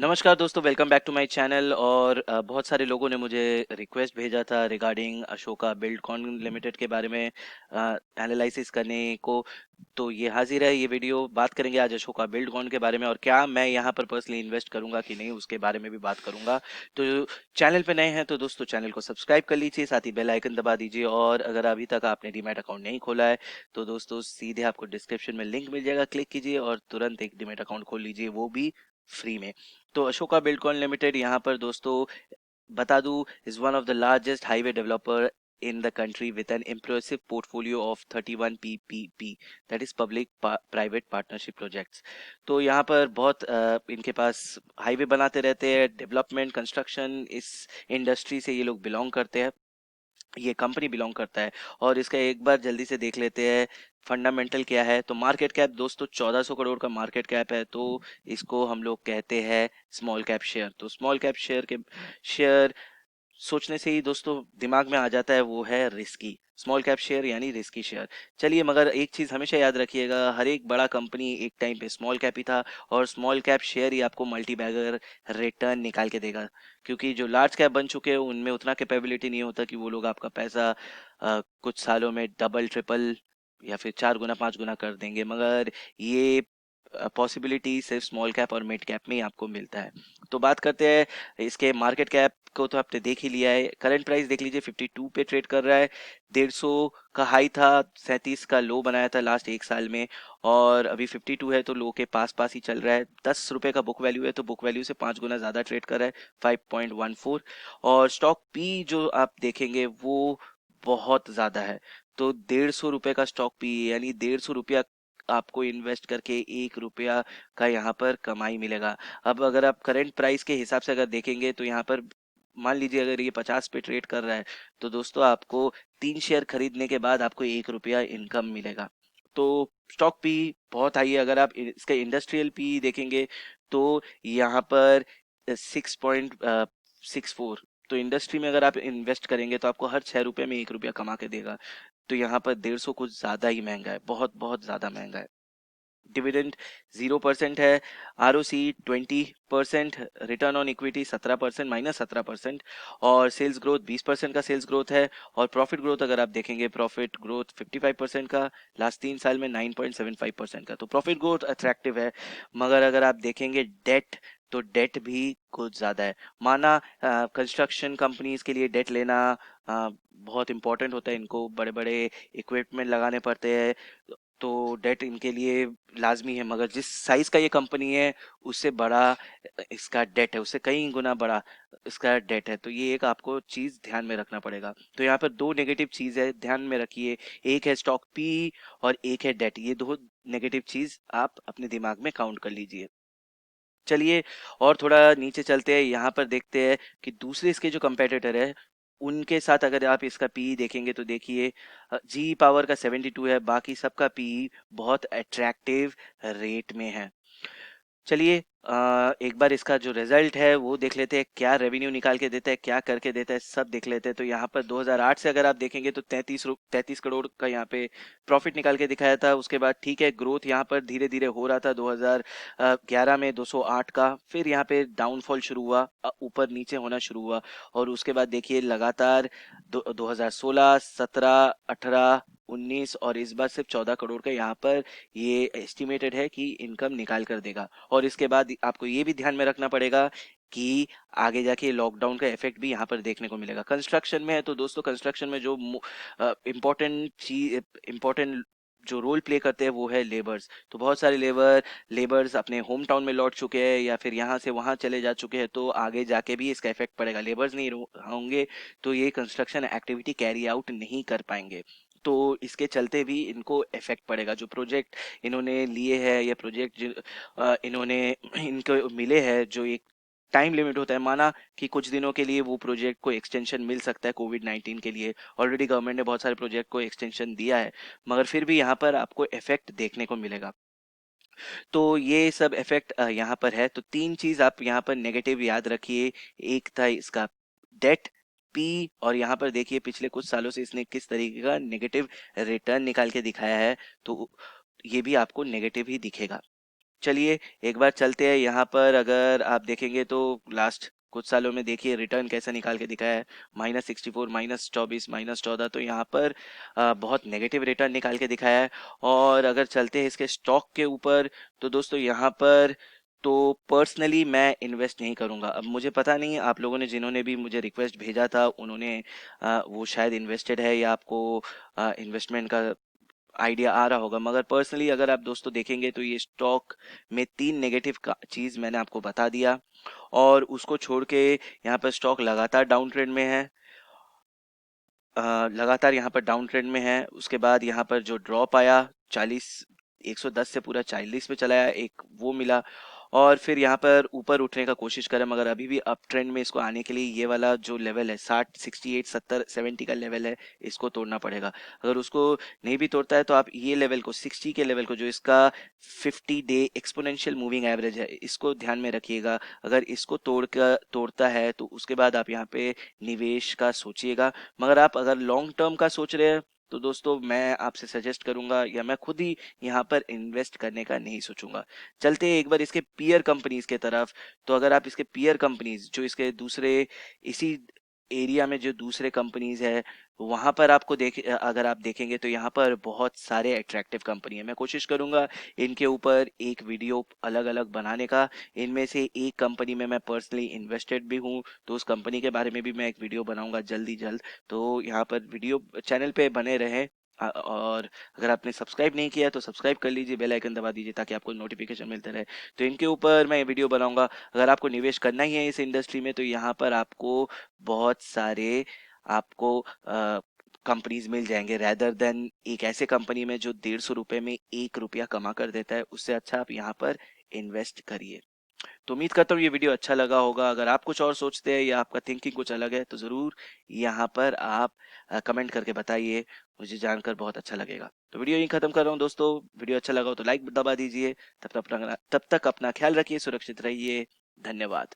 नमस्कार दोस्तों, welcome back to my channel. और बहुत सारे लोगों ने मुझे रिक्वेस्ट भेजा था रिगार्डिंग अशोका बिल्डकॉन लिमिटेड के बारे में एनालिसिस करने को। तो ये हाजिर है, ये वीडियो बात करेंगे आज अशोका बिल्डकॉन के बारे में, और क्या मैं यहाँ पर पर्सनली इन्वेस्ट करूंगा कि नहीं उसके बारे में भी बात करूंगा। तो चैनल पे नए हैं तो दोस्तों चैनल को सब्सक्राइब कर लीजिए, साथ ही बेल आइकन दबा दीजिए। और अगर अभी तक आपने डीमैट अकाउंट नहीं खोला है तो दोस्तों सीधे आपको डिस्क्रिप्शन में लिंक मिल जाएगा, क्लिक कीजिए और तुरंत एक डीमैट अकाउंट खोल लीजिए, वो भी फ्री में। तो अशोका बिल्डकॉन लिमिटेड यहाँ पर दोस्तों बता दूं is one of the largest highway developer in the country with an impressive portfolio of 31 PPP, that is public private partnership projects। तो यहाँ पर बहुत इनके पास हाईवे बनाते रहते हैं, डेवलपमेंट कंस्ट्रक्शन इस इंडस्ट्री से ये लोग बिलोंग करते हैं, ये कंपनी बिलोंग करता है। और इसका एक बार जल्दी से देख लेते हैं फंडामेंटल क्या है। तो मार्केट कैप दोस्तों 1400 करोड़ का मार्केट कैप है, तो इसको हम लोग कहते हैं स्मॉल कैप शेयर। तो स्मॉल कैप शेयर सोचने से ही दोस्तों दिमाग में आ जाता है वो है रिस्की, स्मॉल कैप शेयर यानी रिस्की शेयर। चलिए, मगर एक चीज हमेशा याद रखिएगा, हर एक बड़ा कंपनी एक टाइम पे स्मॉल कैप ही था, और स्मॉल कैप शेयर ही आपको मल्टी बैगर रिटर्न निकाल के देगा। क्योंकि जो लार्ज कैप बन चुके हैं उनमें उतना कैपेबिलिटी नहीं होता कि वो लोग आपका पैसा कुछ सालों में डबल ट्रिपल या फिर 4 गुना 5 गुना कर देंगे, मगर ये पॉसिबिलिटी सिर्फ स्मॉल कैप और मिड कैप में ही आपको मिलता है। तो बात करते हैं इसके मार्केट कैप को। तो आपने देख ही लिया है, करंट प्राइस देख लीजिए 52 पे ट्रेड कर रहा है। 150 का हाई था, 37 का लो बनाया था लास्ट एक साल में, और अभी 52 है तो लो के पास पास ही चल रहा है। 10 रुपए का बुक वैल्यू है, तो बुक वैल्यू से 5 गुना ज्यादा ट्रेड कर रहा है, 5.14। और स्टॉक पी जो आप देखेंगे वो बहुत ज्यादा है। तो 150 रुपए का स्टॉक पी, यानी 150 रुपया आपको इन्वेस्ट करके 1 रुपया का यहाँ पर कमाई मिलेगा। अब अगर आप करंट प्राइस के हिसाब से अगर देखेंगे तो यहाँ पर मान लीजिए अगर ये 50 पे ट्रेड कर रहा है तो दोस्तों आपको 3 शेयर खरीदने के बाद आपको 1 रुपया इनकम मिलेगा। तो स्टॉक पी बहुत हाई है। अगर आप इसका इंडस्ट्रियल पी देखेंगे तो यहाँ पर 6.64। तो इंडस्ट्री में अगर आप इन्वेस्ट करेंगे तो आपको हर 6 रुपए में 1 रुपया कमा के देगा। तो यहाँ पर 150 कुछ ज्यादा ही महंगा है, बहुत बहुत ज्यादा महंगा है। डिविडेंड 0% है, आरओसी 20%, रिटर्न ऑन इक्विटी 17%, -17%, और सेल्स ग्रोथ 20% का सेल्स ग्रोथ है। और प्रॉफिट ग्रोथ अगर आप देखेंगे, प्रॉफिट ग्रोथ 55% का, लास्ट 3 साल में 9.75% का। तो प्रॉफिट ग्रोथ अट्रैक्टिव है। मगर अगर आप देखेंगे डेट, तो डेट भी कुछ ज्यादा है। माना कंस्ट्रक्शन कंपनीज के लिए डेट लेना बहुत इंपॉर्टेंट होता है, इनको बड़े बड़े इक्विपमेंट लगाने पड़ते हैं, तो डेट इनके लिए लाजमी है। मगर जिस साइज का ये कंपनी है उससे बड़ा इसका डेट है, उससे कई गुना बड़ा इसका डेट है। तो ये एक आपको चीज ध्यान में रखना पड़ेगा। तो यहाँ पर दो नेगेटिव चीज है, ध्यान में रखिए, एक है स्टॉक पी और एक है डेट। ये दो नेगेटिव चीज आप अपने दिमाग में काउंट कर लीजिए। चलिए और थोड़ा नीचे चलते हैं, यहाँ पर देखते हैं कि दूसरे इसके जो कंपेटिटर है उनके साथ अगर आप इसका पी देखेंगे तो देखिए जी पावर का 72 है, बाकी सबका पी बहुत अट्रैक्टिव रेट में है। चलिए एक बार इसका जो रिजल्ट है वो देख लेते हैं, क्या रेवेन्यू निकाल के देता है, क्या करके देता है, सब देख लेते हैं। तो यहाँ पर 2008 से अगर आप देखेंगे तो 33 करोड़ का यहाँ पे प्रॉफिट निकाल के दिखाया था। उसके बाद ठीक है, ग्रोथ यहाँ पर धीरे धीरे हो रहा था। 2011 में 208 का, फिर यहाँ पे डाउनफॉल शुरू हुआ, ऊपर नीचे होना शुरू हुआ। और उसके बाद देखिए लगातार 2016, 17, 18, 19 और इस बार सिर्फ 14 करोड़ का यहाँ पर ये एस्टिमेटेड है कि इनकम निकाल कर देगा। और इसके बाद आपको ये भी ध्यान में रखना पड़ेगा कि आगे जाके लॉकडाउन का इफेक्ट भी यहाँ पर देखने को मिलेगा। कंस्ट्रक्शन में है तो दोस्तों कंस्ट्रक्शन में जो इम्पोर्टेंट जो रोल प्ले करते हैं वो है लेबर्स। तो बहुत सारे लेबर्स अपने होम टाउन में लौट चुके हैं या फिर यहाँ से वहाँ चले जा चुके हैं, तो आगे जाके भी इसका इफेक्ट पड़ेगा। लेबर्स नहीं होंगे तो ये कंस्ट्रक्शन एक्टिविटी कैरी आउट नहीं कर पाएंगे, तो इसके चलते भी इनको इफेक्ट पड़ेगा। जो प्रोजेक्ट इन्होंने लिए हैं या प्रोजेक्ट इन्होंने इनको मिले हैं, जो एक टाइम लिमिट होता है, माना कि कुछ दिनों के लिए वो प्रोजेक्ट को एक्सटेंशन मिल सकता है कोविड-19 के लिए। ऑलरेडी गवर्नमेंट ने बहुत सारे प्रोजेक्ट को एक्सटेंशन दिया है, मगर फिर भी यहाँ पर आपको इफेक्ट देखने को मिलेगा। तो ये सब इफेक्ट यहाँ पर है। तो तीन चीज आप यहाँ पर नेगेटिव याद रखिए। एक था इसका डेट, पी, और यहाँ पर देखिए पिछले कुछ सालों से इसने किस तरीके का नेगेटिव रिटर्न निकाल के दिखाया है, तो ये भी आपको नेगेटिव ही दिखेगा। चलिए एक बार चलते हैं यहाँ पर। अगर आप देखेंगे तो लास्ट कुछ सालों में देखिए रिटर्न कैसा निकाल के दिखाया है, -64, -24, -14। तो यहाँ पर बहुत नेगेटिव रिटर्न निकाल के दिखाया है। और अगर चलते हैं इसके स्टॉक के ऊपर, तो दोस्तों यहाँ पर तो पर्सनली मैं इन्वेस्ट नहीं करूंगा। अब मुझे पता नहीं आप लोगों ने जिन्होंने भी मुझे रिक्वेस्ट भेजा था उन्होंने वो शायद इन्वेस्टेड है या आपको इन्वेस्टमेंट का आइडिया आ रहा होगा, मगर पर्सनली अगर आप दोस्तों देखेंगे तो ये स्टॉक में 3 नेगेटिव का चीज मैंने आपको बता दिया। और उसको छोड़ के यहाँ पर स्टॉक लगातार डाउन ट्रेंड में है। लगातार यहाँ पर डाउन ट्रेंड में है। उसके बाद यहाँ पर जो ड्रॉप आया 40, 110 से पूरा 40 पे चला आया, एक वो मिला। और फिर यहाँ पर ऊपर उठने का कोशिश करें, मगर अभी भी अप ट्रेंड में इसको आने के लिए ये वाला जो लेवल है 60, 68, 70, 70 का लेवल है, इसको तोड़ना पड़ेगा। अगर उसको नहीं भी तोड़ता है तो आप ये लेवल को 60 के लेवल को, जो इसका 50 डे एक्सपोनेंशियल मूविंग एवरेज है, इसको ध्यान में रखिएगा। अगर इसको तोड़ता है तो उसके बाद आप यहाँ पे निवेश का सोचिएगा। मगर आप अगर लॉन्ग टर्म का सोच रहे हैं तो दोस्तों मैं आपसे सजेस्ट करूंगा, या मैं खुद ही यहाँ पर इन्वेस्ट करने का नहीं सोचूंगा। चलते हैं एक बार इसके पीयर कंपनीज के तरफ। तो अगर आप इसके पीयर कंपनीज जो इसके दूसरे इसी एरिया में जो दूसरे कंपनीज है वहां पर आपको अगर आप देखेंगे तो यहाँ पर बहुत सारे अट्रैक्टिव कंपनी है। मैं कोशिश करूंगा इनके ऊपर एक वीडियो अलग अलग बनाने का। इनमें से एक कंपनी में मैं पर्सनली इन्वेस्टेड भी हूँ, तो उस कंपनी के बारे में भी मैं एक वीडियो बनाऊंगा जल्दी जल्द। तो यहाँ पर वीडियो चैनल पे बने रहें। और अगर आपने सब्सक्राइब नहीं किया तो सब्सक्राइब कर लीजिए, बेल आइकन दबा दीजिए ताकि आपको नोटिफिकेशन मिलते रहे। तो इनके ऊपर मैं वीडियो बनाऊंगा। अगर आपको निवेश करना ही है इस इंडस्ट्री में तो यहाँ पर आपको बहुत सारे आपको कंपनीज मिल जाएंगे, रेदर देन एक ऐसे कंपनी में जो 150 रुपए में 1 रुपया कमा कर देता है। उससे अच्छा आप यहाँ पर इन्वेस्ट करिए। तो उम्मीद करता हूँ ये वीडियो अच्छा लगा होगा। अगर आप कुछ और सोचते हैं या आपका थिंकिंग कुछ अलग है तो ज़रूर यहाँ पर आप कमेंट करके बताइए, मुझे जानकर बहुत अच्छा लगेगा। तो वीडियो यहीं खत्म कर रहा हूँ दोस्तों। वीडियो अच्छा लगा हो तो लाइक दबा दीजिए। तब तक अपना ख्याल रखिए, सुरक्षित रहिए। धन्यवाद।